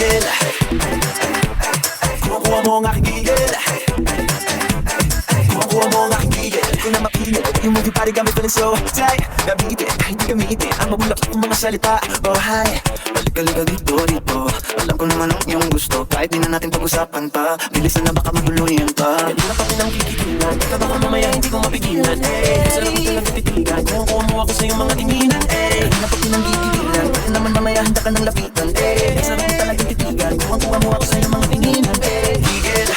gigil. Kuha mo ang aking gigil. Kuha mo ang aking gigil. Di ko na mapilit. Yung movie party got me feeling so tight. Nabitin, hindi gamitin ang mabulak kong mga salita. Oh hi, balik-aliga dito. Alam ko naman ang iyong gusto. Kahit di na natin pag-usapan pa, bilisan na baka maguluyan pa. Hindi na pati nang kikitingan. Baka baka mamaya hindi ko mapigilan. Sarap ko talang tititigan. Kuha mo ako sa iyong mga tinginan. Hindi na pati nang kikitingan. Baka naman mamaya handa ka nang lapitan. Sarap ko talang tititigan. Kuha mo ako sa iyong mga tinginan. Gigil.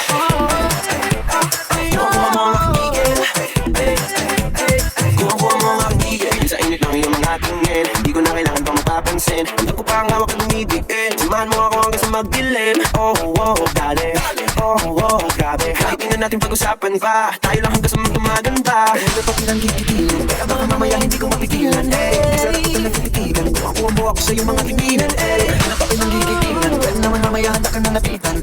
Kuha mo ang aking gigil. Kuha mo ang aking gigil. Sa init ng iyong mga tingin, hindi ko na kailangan pang mapapansin. Hindi ko pa ang hawak ng umibigin. Samahan mo ako hanggang sa magdilim. Oh, dali. Oh, grabe. Kahit di na natin pag-usapan pa, tayo lang hanggang sa magtumaganda. Hindi pa pinang kikitigin, kaya baka mamaya hindi ko mapigilan. Sarap ko talang tititigan. Kuha mo ako sa iyong mga tinginan. Hindi na pa pinang kikitigin, kaya naman mamaya handa ka nang lapitan.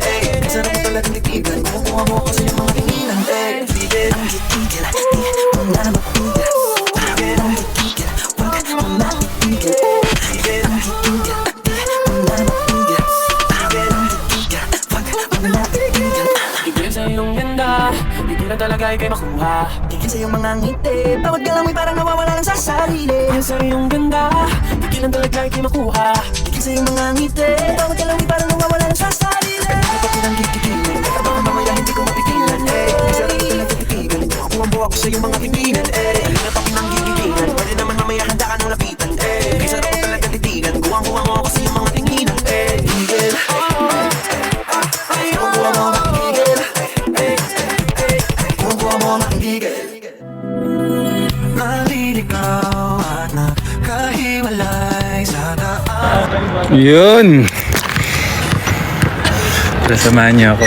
Sarap ko talang tititigan. Kuha mo ako sa iyong mga tinginan. Tigil, ang kitigil, di mo na mapigil. Tigil, ang kitigil, wag mo na itigil. Tigil, ang kitigil, di mo na mapigil. Tigil, ang kitigil, wag mo na itigil. Tigil sa iyong ganda, di ko na talaga ikay makuha. Tigil sa iyong mga ngiti, bawat galaw ay parang nawawala lang sa sarili. Tigil sa iyong ganda, di ko na talaga ikay makuha. Tigil sa iyong mga ngiti, bawat galaw ay parang nawawala lang sa sarili. Hindi pa pinang kikitigil, kaya baka mamaya hindi ko mapigilan. Sarap ko talang tititigan, kuha mo ako sa iyong mga tinginan. Hindi na pa pinang kikitigil, pwede naman mamaya handa ka nang lapitan. Sarap ko talagang titigan, kuha mo ako sa iyong mga tinginan. Tigil. Kuha mo ang aking gigil. Kuha mo ang aking gigil. Naliligaw at nakahiwalay sa daan. Yun. Sasamahan niyo ako.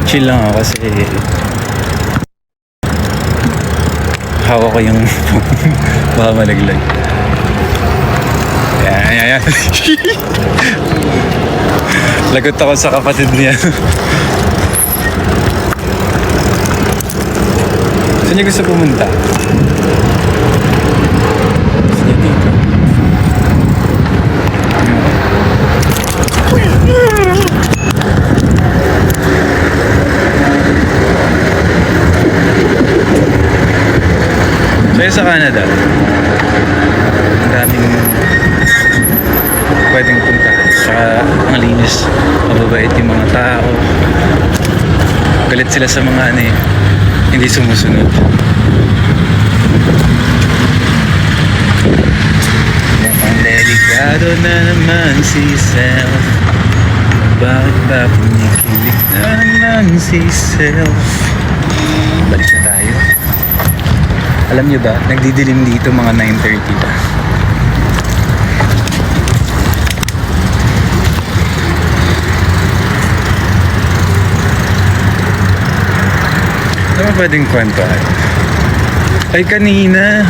Chill lang ako kasi hawak ko yung baka malaglag. Yan. Lagot ako sa kapatid niya. Saan niya gusto pumunta? Gusto niya dito. Kaya sa Canada, ang daming pwedeng puntahan. Saka ang linis, mababait yung mga tao. Galit sila sa mga hindi sumusunod. Mukhang delikado na naman si Self. Bakit ba pinikilig na naman si Self? Balik na tayo. Alam nyo ba, nagdidilim dito mga 9:30 pa. Ano ba pwedeng kwentuhan? Ay kanina,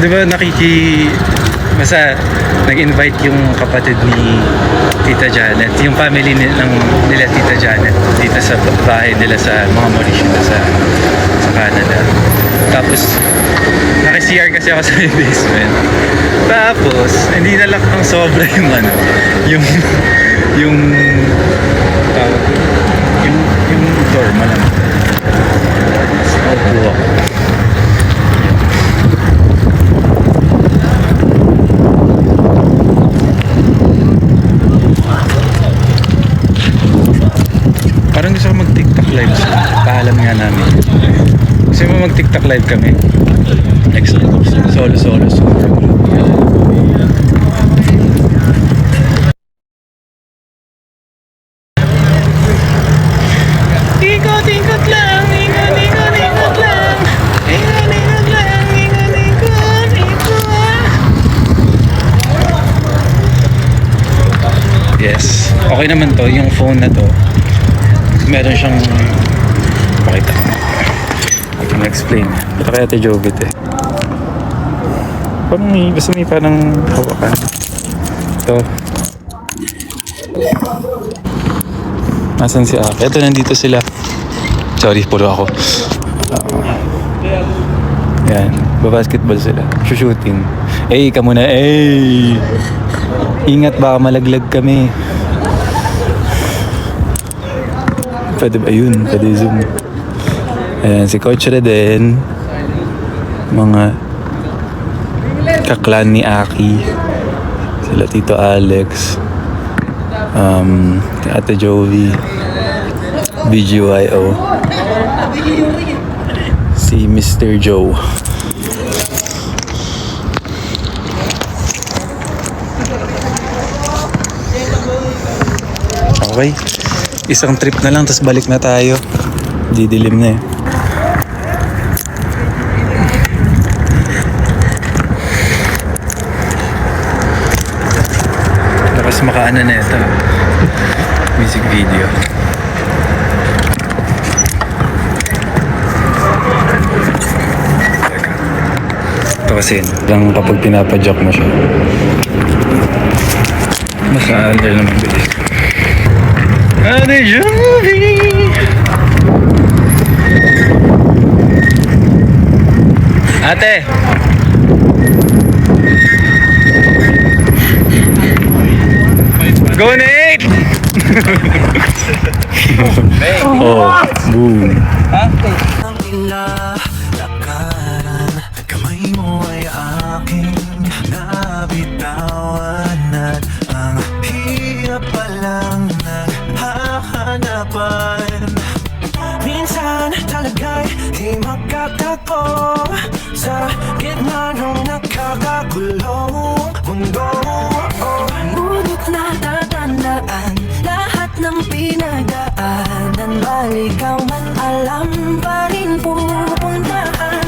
di ba basta nag-invite yung kapatid ni Tita Janet, yung family nila Tita Janet dito sa bahay nila sa mga Mauritius sa Canada. Tapos naki-CR kasi ako sa basement. Tapos hindi nalock ng sobra yung yung door malamang. Opo ako. Parang gusto ko mag-TikTok live. Paalam nga namin. Gusto mo mag-TikTok live kami? Next solo. Ikot lang. Yes. Okay naman to. Yung phone na to, meron siyang pakita ko. I can explain. Ito kaya ito Jobit basta may parang hawakan. Ito. Nasaan si Ate? Ito, nandito sila. Sorry, puro ako. Yan, babasketball sila. Shooting. ka muna. Ingat, baka malaglag kami. Pwede ba yun? Pwede zoom. Ayan, si Coach Reden. Mga kaklan ni Aki. Sila Tito Alex. Ate Jovi. BGYO. Si Mr. Joe. Okay. Isang trip na lang, tapos balik na tayo. Didilim na eh. Tapos makaano na ito. Music video. Ito kasi lang kapag pinapadyak mo siya. Mas na-under naman bilis. Ate Jovi! Ate! Go Nate! Oh, boom. Ang inalakaran, kamay mo ay aking nabitawan at ang hirap palang naghahanapan. Minsan talaga'y di magkatagpo sa gitna ng nakakagulong mundo. Ngunit natatandaan lahat ng pinagdaanan, maligaw man alam pa rin pupuntahan.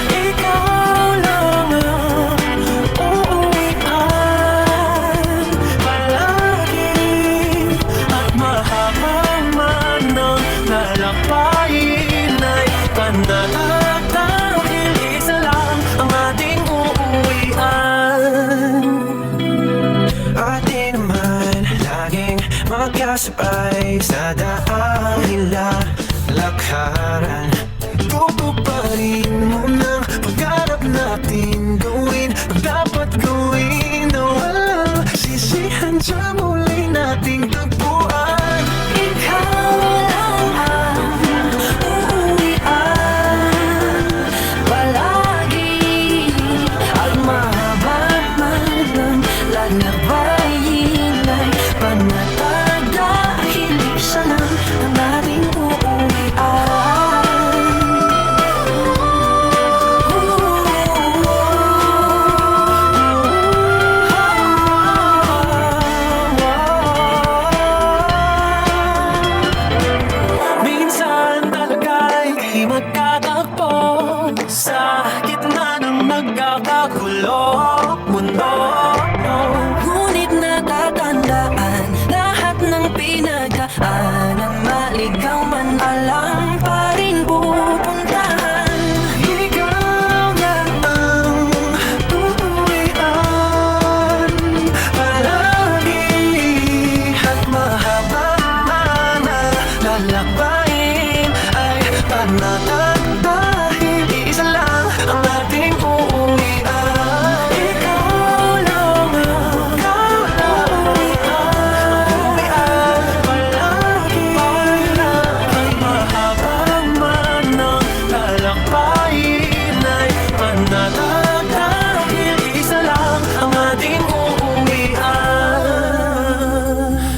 Ikaw lang ang uuwian palagi at mahabang man ang lalakbayin ay pandalag dahil isa lang ang ating uuwian. Atin naman laging magkasabay sa dahilan lakaran. Tutuparin mo ng pagharap natin, gawin ang dapat gawin na walang sisihan sa muli nating tagpuan. Ikaw lang ang uuwian palagi at mahaba man ang lalabayin ay panatag dahil isa lang ang ating minsan talaga'y di magkatagpo sa gitna ng nagkakagulong mundo. Ngunit natatandaan lahat ng pinagdaanan, maligaw man alam pa rin pupuntahan. Ikaw lang ang uuwian palagi at mahaba man ang lalakbayin ay panatag dahil isa lang ang ating uuwian. Ikaw lang ang uuwian palagi at mahabang man ang lalakbayin ay panatag dahil isa lang ang ating uuwian.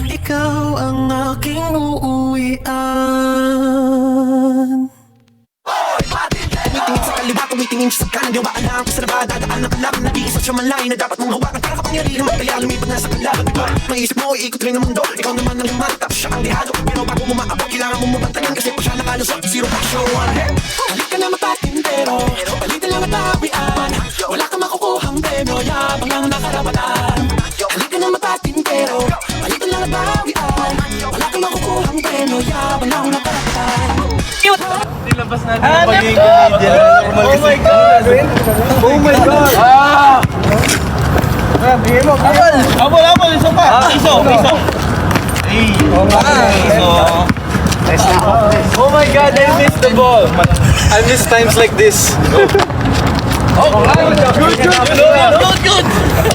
Ikaw ang aking uuwian. Tumitingin sa kaliwa, tumitingin sa kanan, di ba alam kung saan ba dadaan ang kalaban? Nag-iisa siya man lain na dapat mong hawakan para kapangyarihan man kaya lumipad na sa kalaban, diba? Maisip mo, iikot rin ang mundo, ikaw naman ang limang tapos siya ang lihado. Pero bago mo maabot, kailangan mo mabantayan kasi pa siya nakalusot, zero passion. Halika na mapatintero, palitin lang at tawian, wala kang makukuhang premyo, yabang lang nakarapatan. Halika na mapatintero, palitin lang at tawian, wala kang makukuhang premyo, yabang lang nakarapatan. Nilabas natin yung pagiging comedian. Oh my God! Oh my God! Apple! Iso pa! Iso! Hey! Iso! Oh my God! I missed the ball! I miss times like this. Good, good!